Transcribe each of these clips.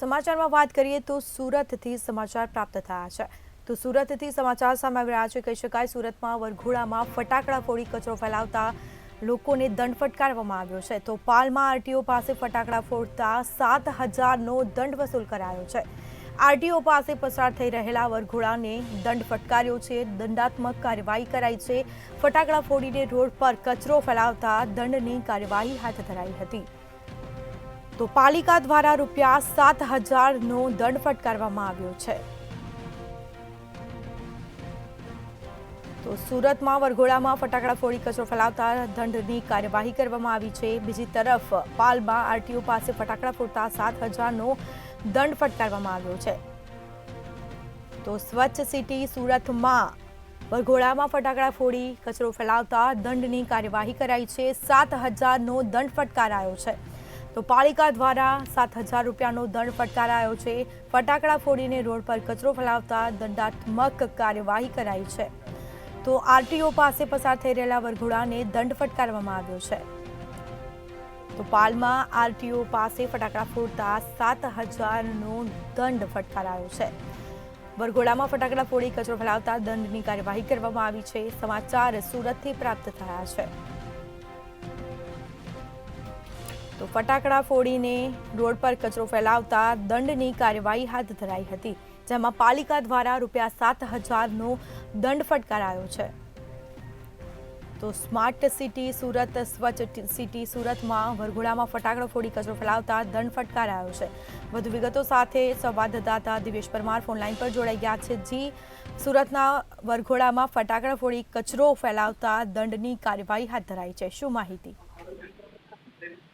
સમાચારમાં વાત કરીએ તો સુરતથી સમાચાર પ્રાપ્ત થયા છે તો સુરતથી સમાચાર સામે આવી રહ્યા છે કહી શકાય સુરતમાં વરઘોડામાં ફટાકડા ફોડી કચરો ફેલાવતા લોકોને દંડ ફટકારવામાં આવ્યો છે તો પાલમાં આરટીઓ પાસે ફટાકડા ફોડતા 7,000નો દંડ વસૂલ કરાયો છે આરટીઓ પાસે પસાર થઈ રહેલા વરઘોડાને દંડ ફટકાર્યો છે દંડાત્મક કાર્યવાહી કરાઈ છે ફટાકડા ફોડીને રોડ પર કચરો ફેલાવતા દંડની કાર્યવાહી હાથ ધરાઈ હતી તો પાલિકા દ્વારા રૂપિયા 7,000નો દંડ ફટકારવામાં આવ્યો છે તો સુરતમાં વરઘોડામાં ફટાકડા ફોડી કચરો ફેલાવતા દંડની કાર્યવાહી કરવામાં આવી છે બીજી તરફ પાલમાં આરટીઓ પાસે ફટાકડા ફોડતા 7,000નો દંડ ફટકારવામાં આવ્યો છે તો સ્વચ્છ સિટી સુરતમાં વરઘોડામાં ફટાકડા ફોડી કચરો ફેલાવતા દંડની કાર્યવાહી કરાઈ છે 7,000નો દંડ ફટકારાયો છે તો પાલિકા દ્વારા 7,000 રૂપિયાનો દંડ ફટકારાયો છે ફટાકડા ફોડીને રોડ પર કચરો ફેલાવતા દંડાત્મક કાર્યવાહી કરાઈ છે તો આરટીઓ પાસે પસાર થઈ રહેલા વરઘોડાને દંડ ફટકારવામાં આવ્યો છે તો પાલમાં આરટીઓ પાસે ફટાકડા ફોડતા 7,000નો દંડ ફટકારાયો છે વરઘોડામાં ફટાકડા ફોડી કચરો ફેલાવતા દંડની કાર્યવાહી કરવામાં આવી છે સમાચાર સુરતથી પ્રાપ્ત થયા છે તો ફટાકડા ફોડીને રોડ પર કચરો ફેલાવતા દંડની કાર્યવાહી હાથ ધરાઈ હતી જેમાં પાલિકા દ્વારા રૂપિયા 7,000નો દંડ ફટકારાયો છે તો સ્માર્ટ સિટી સુરત સ્વચ્છ સિટી સુરતમાં વરઘોડામાં ફટાકડા ફોડી કચરો ફેલાવતા દંડ ફટકારાયો છે વધુ વિગતો સાથે સંવાદદાતા દિવેશ પરમાર ફોનલાઈન પર જોડાઈ ગયા છે જી સુરતના વરઘોડામાં ફટાકડા ફોડી કચરો ફેલાવતા દંડની કાર્યવાહી હાથ ધરાઈ છે શું માહિતી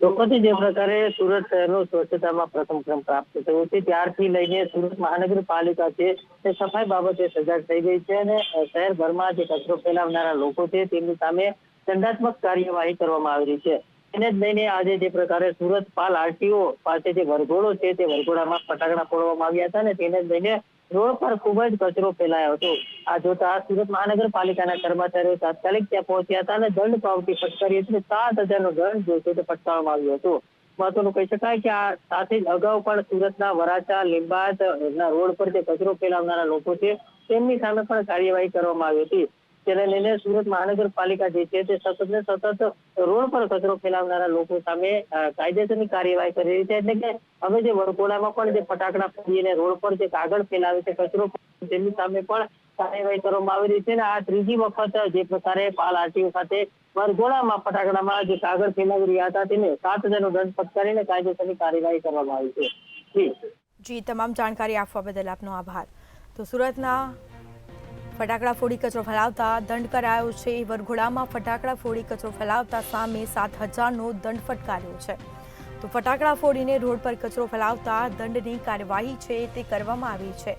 ચોક્કસથી જે પ્રકારે સુરત શહેરનો સ્વચ્છતામાં પ્રથમ ક્રમ પ્રાપ્ત થયો છે ત્યારથી લઈને સુરત મહાનગરપાલિકા છે તે સફાઈ બાબતે સજાગ થઈ ગઈ છે અને શહેરભરમાં જે કચરો ફેલાવનારા લોકો છે તેમની સામે દંડાત્મક કાર્યવાહી કરવામાં આવી રહી છે એને જ લઈને આજે જે પ્રકારે સુરત પાલ આરટીઓ પાસે જે વરઘોડો છે તે વરઘોડામાં ફટાકડા ફોડવામાં આવ્યા હતા ને તેને જ લઈને રોડ પર ખૂબ જ કચરો ફેલાયો હતો આ જોતા સુરત મહાનગરપાલિકાના કર્મચારીઓ તાત્કાલિક ત્યાં પહોંચ્યા હતા અને દંડ પાવતી ફટકારી હતી 7,000નો દંડ જે છે તે ફટકારવામાં આવ્યો હતો મહત્વનું કહી શકાય કે આ સાથે જ અગાઉ પણ સુરતના વરાછા લીંબાદ ના રોડ પર જે કચરો ફેલાવનારા લોકો છે તેમની સામે પણ કાર્યવાહી કરવામાં આવી હતી તેને લઈને સુરત મહાનગરપાલિકા જે છે તે સતત રોડ પર કચરો ફેલાવનારા લોકો સામે કાયદેસરની કાર્યવાહી કરી રહી છે એટલે કે હવે જે વરઘોડામાં પણ જે ફટાકડા ફોડીને રોડ પર જે કાગળ ફેલાવે છે કચરો તેમની સામે પણ કાર્યવાહી કરવામાં આવી રહી છે અને આ ત્રીજી વખત જે પ્રકારે પાલ આરટીઓ ખાતે વરઘોડામાં ફટાકડામાં જે કાગળ ફેલાવી રહ્યા હતા તેને 7,000નો દંડ ફટકારીને કાયદેસરની કાર્યવાહી કરવામાં આવી છે જી તમામ જાણકારી આપવા બદલ આપનો આભાર તો સુરતના ફટાકડા ફોડી કચરો ફેલાવતા દંડ કરાયો છે વરઘોડામાં ફટાકડા ફોડી કચરો ફેલાવતા સામે 7,000નો દંડ ફટકાર્યો છે તો ફટાકડા ફોડીને રોડ પર કચરો ફેલાવતા દંડની કાર્યવાહી છે તે કરવામાં આવી છે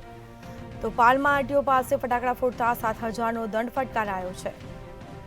તો પાલમાં આરટીઓ પાસે ફટાકડા ફોડતા 7,000નો દંડ ફટકારાયો છે